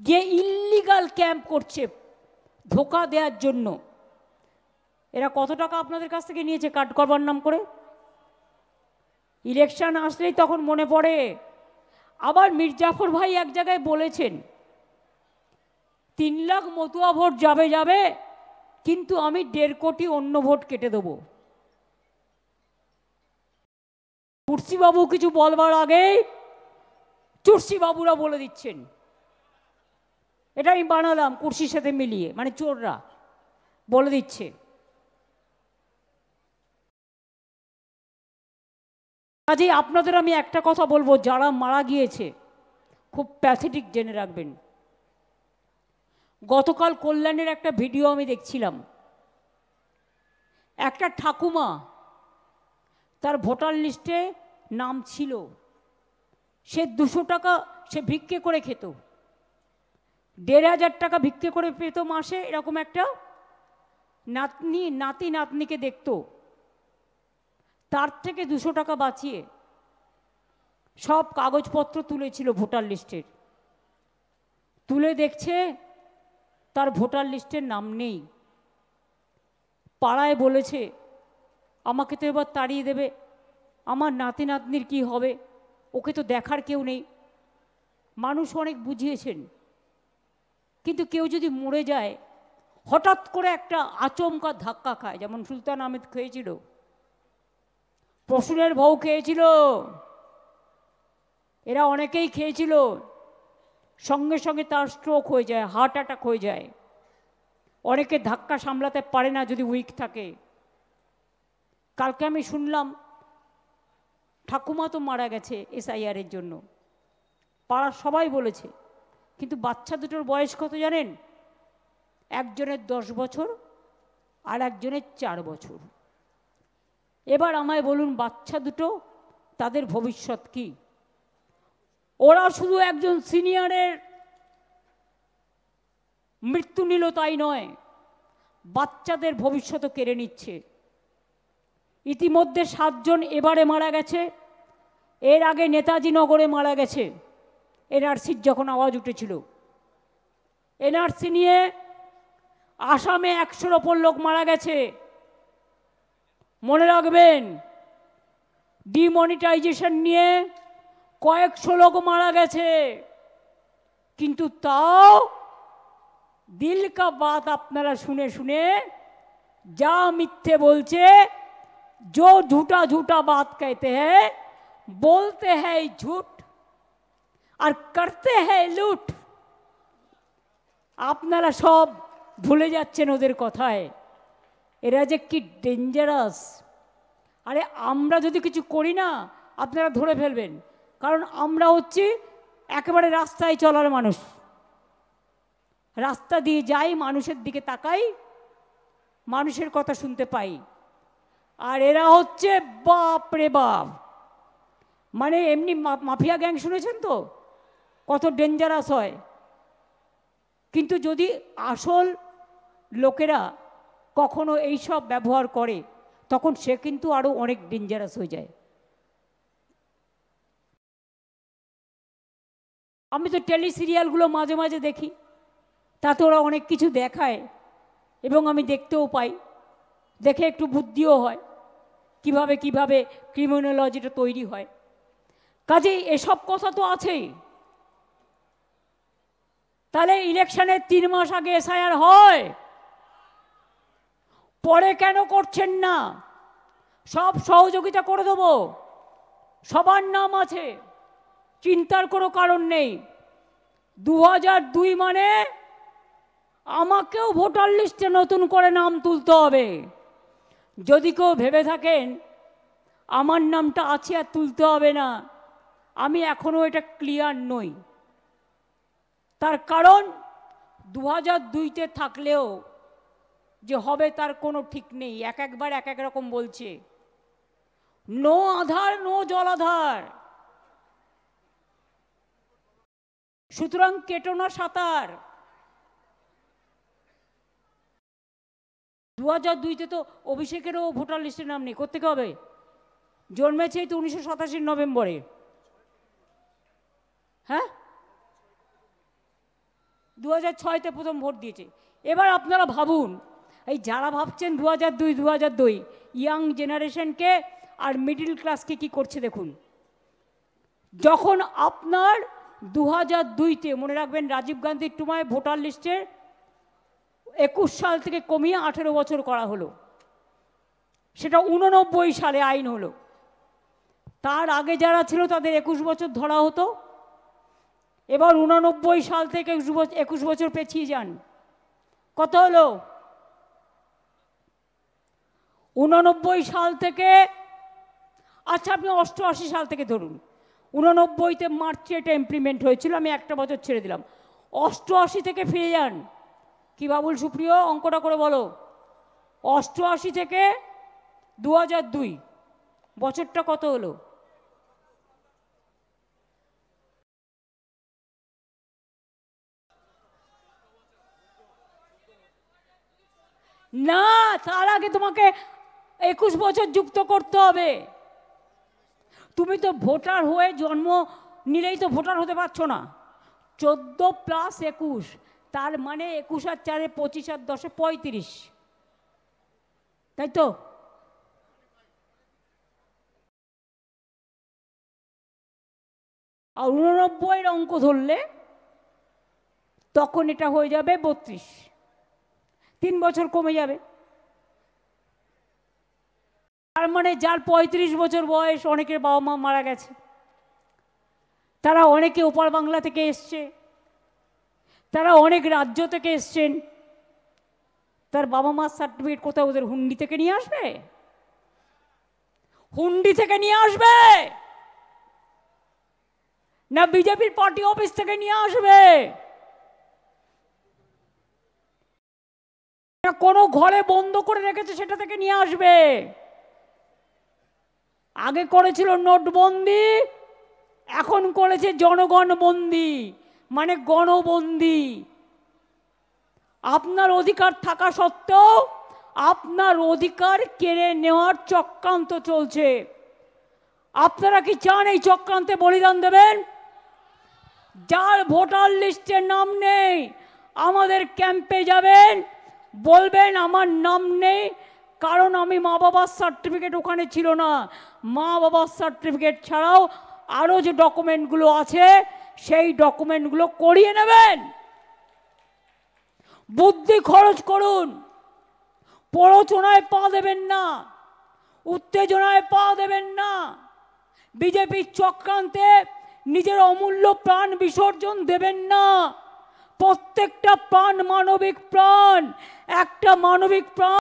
গিয়ে illegal camp করছে ধোকা দেওয়ার জন্য। এরা কত টাকা আপনাদের কাছ থেকে নিয়েছে কাট করবার নাম করে? ইলেকশন আসলেই তখন মনে পড়ে। আবার মির্জাফর ভাই এক জায়গায় বলেছেন 3 লাখ মতুয়া ভোট যাবে যাবে, কিন্তু আমি 1.5 কোটি অন্য ভোট কেটে দেবো। চুরসিবাবু কিছু বলবার আগেই চুরসিবাবুরা বলে দিচ্ছেন। এটা আমি বানালাম কুর্সির সাথে মিলিয়ে, মানে চোররা বলে দিচ্ছে। কাজেই আপনাদের আমি একটা কথা বলবো, যারা মারা গিয়েছে খুব প্যাথেটিক জেনে রাখবেন। গতকাল কল্যাণের একটা ভিডিও আমি দেখছিলাম, একটা ঠাকুমা তার ভোটার লিস্টে নাম ছিল, সে 200 টাকা সে ভিক্ষে করে খেত, 1,500 টাকা ভিক্ষে করে পেত মাসে। এরকম একটা নাতি নাতনিকে দেখত, তার থেকে 200 টাকা বাঁচিয়ে সব কাগজপত্র তুলেছিল ভোটার লিস্টের, তুলে দেখছে তার ভোটার লিস্টের নাম নেই। পাড়ায় বলেছে আমাকে তো এবার তাড়িয়ে দেবে, আমার নাতি নাতনির কি হবে, ওকে তো দেখার কেউ নেই। মানুষ অনেক বুঝিয়েছেন, কিন্তু কেউ যদি মরে যায় হঠাৎ করে একটা আচমকা ধাক্কা খায়, যেমন সুলতান আহমেদ খেয়েছিল, প্রসূনের বউ খেয়েছিল, এরা অনেকেই খেয়েছিল, সঙ্গে সঙ্গে তার স্ট্রোক হয়ে যায়, হার্ট অ্যাটাক হয়ে যায়। অনেকে ধাক্কা সামলাতে পারে না যদি উইক থাকে। কালকে আমি শুনলাম ঠাকুমা তো মারা গেছে এসআইআরের জন্য, পাড়ার সবাই বলেছে, কিন্তু বাচ্চা দুটোর বয়স কত জানেন? একজনের 10 বছর আর একজনের 4 বছর। এবার আমায় বলুন, বাচ্চা দুটো তাদের ভবিষ্যৎ কি? ওরা শুধু একজন সিনিয়রের মৃত্যু নিল তাই নয়, বাচ্চাদের ভবিষ্যৎও কেড়ে নিচ্ছে। ইতিমধ্যে 7 জন এবারে মারা গেছে, এর আগে নেতাজি নগরে মারা গেছে এনআরসির যখন আওয়াজ উঠেছিল। এনআরসি নিয়ে আসামে 100-র ওপর লোক মারা গেছে। মনে রাখবেন, ডিমনিটাইজেশন নিয়ে কয়েকশো লোক মারা গেছে, কিন্তু তাও দিল কা বাত আপনারা শুনে শুনে যা মিথ্যে বলছে, जो झूठा झूठा बात कहते हैं, बोलते हैं झूठ और करते हैं लूट। আপনারা সব ভুলে যাচ্ছেন ওদের কথায়। এরা যে কি ডেঞ্জারাস। আরে আমরা যদি কিছু করি না, আপনারা ধরে ফেলবেন, কারণ আমরা হচ্ছি একেবারে রাস্তায় চলার মানুষ। রাস্তা দিয়ে যাই, মানুষের দিকে তাকাই, মানুষের কথা শুনতে পাই। আর এরা হচ্ছে বাপ রে বাপ, মানে এমনি মাফিয়া গ্যাং শুনেছেন তো কত ডেঞ্জারাস হয়, কিন্তু যদি আসল লোকেরা কখনো এইসব ব্যবহার করে তখন সে কিন্তু আরো অনেক ডেঞ্জারাস হয়ে যায়। আমি তো টেলি সিরিয়ালগুলো মাঝে মাঝে দেখি, তাতে ওরা অনেক কিছু দেখায় এবং আমি দেখতেও পাই, দেখে একটু বুদ্ধিও হয় কিভাবে কিভাবে ক্রিমিনোলজিটা তৈরি হয়। কাজেই এসব কথা তো আছেই। তাহলে ইলেকশনের 3 মাস আগে এসআইআর হয়, পরে কেন করছেন না? সব সহযোগিতা করে দেবো, সবার নাম আছে, চিন্তার কোনো কারণ নেই। 2002 মানে আমাকেও ভোটার লিস্টে নতুন করে নাম তুলতে হবে। যদি কেউ ভেবে থাকেন আমার নামটা আছে আর তুলতে হবে না, আমি এখনো এটা ক্লিয়ার নই। তার কারণ 2002-তে থাকলেও যে হবে তার কোনো ঠিক নেই, এক একবার এক এক রকম বলছে। নো আধার নো জলাধার, সুতরাং কেটো না সাঁতার। 2002-তে তো অভিষেকেরও ভোটার লিস্টের নাম নেই, কোত্থেকে হবে? জন্মেছে তো 1987 নভেম্বরে। হ্যাঁ, 2006-তে প্রথম ভোট দিয়েছে। এবার আপনারা ভাবুন, এই যারা ভাবছেন 2002 ইয়াং জেনারেশনকে আর মিডিল ক্লাসকে কি করছে দেখুন। যখন আপনার 2002-তে মনে রাখবেন রাজীব গান্ধীর সময় ভোটার লিস্টে 21 সাল থেকে কমিয়ে 18 বছর করা হলো, সেটা 89 সালে আইন হলো। তার আগে যারা ছিল তাদের 21 বছর ধরা হতো। এবার 89 সাল থেকে 21 বছর পেছিয়ে যান, কত হলো? 89 সাল থেকে, আচ্ছা আপনি 88 সাল থেকে ধরুন, 89-তে মার্চে এটা ইমপ্লিমেন্ট হয়েছিল, আমি একটা বছর ছেড়ে দিলাম। 88 থেকে ফিরে যান, কি বাবুল সুপ্রিয় অঙ্কটা করে বলো। 88 থেকে 2002 বছরটা কত হলো? না, তার আগে তোমাকে 21 বছর যুক্ত করতে হবে। তুমি তো ভোটার হয়ে জন্ম নিলেই তো ভোটার হতে পারছো না। 14 + 21, তার মানে 21 আর 4 25 আর 10 35, তাই তো? আর 89-এর অঙ্ক ধরলে তখন এটা হয়ে যাবে 32, 3 বছর কমে যাবে। তার মানে যার 35 বছর বয়স, অনেকের বাবা মা মারা গেছে, তারা অনেকে ওপার বাংলা থেকে এসছে, তারা অনেক রাজ্য থেকে এসছেন, তার বাবা মার সার্টিফিকেট কোথাও ওদের হুন্ডি থেকে নিয়ে আসবে? হুন্ডি থেকে নিয়ে আসবে না বিজেপির পার্টি অফিস থেকে নিয়ে আসবে? না কোনো ঘরে বন্ধ করে রেখেছে সেটা থেকে নিয়ে আসবে? আগে করেছিল নোটবন্দি, এখন করেছে জনগণ বন্দি, মানে গণবন্দি। আপনার অধিকার থাকা সত্ত্বেও আপনার অধিকার কেড়ে নেওয়ার চক্রান্ত চলছে। আপনারা কি চান এই চক্রান্তে বলিদান দেবেন? যার ভোটার লিস্টে নাম নেই আমাদের ক্যাম্পে যাবেন, বলবেন আমার নাম নেই কারণ আমি মা বাবার সার্টিফিকেট ওখানে ছিল না। মা বাবার সার্টিফিকেট ছাড়াও আরও যে ডকুমেন্টগুলো আছে সেই ডকুমেন্টগুলো করিয়ে নেবেন। বুদ্ধি খরচ করুন, প্ররোচনায় পা দেবেন না, উত্তেজনায় পা দেবেন না, বিজেপির চক্রান্তে নিজের অমূল্য প্রাণ বিসর্জন দেবেন না। প্রত্যেকটা প্রাণ মানবিক প্রাণ, একটা মানবিক প্রাণ।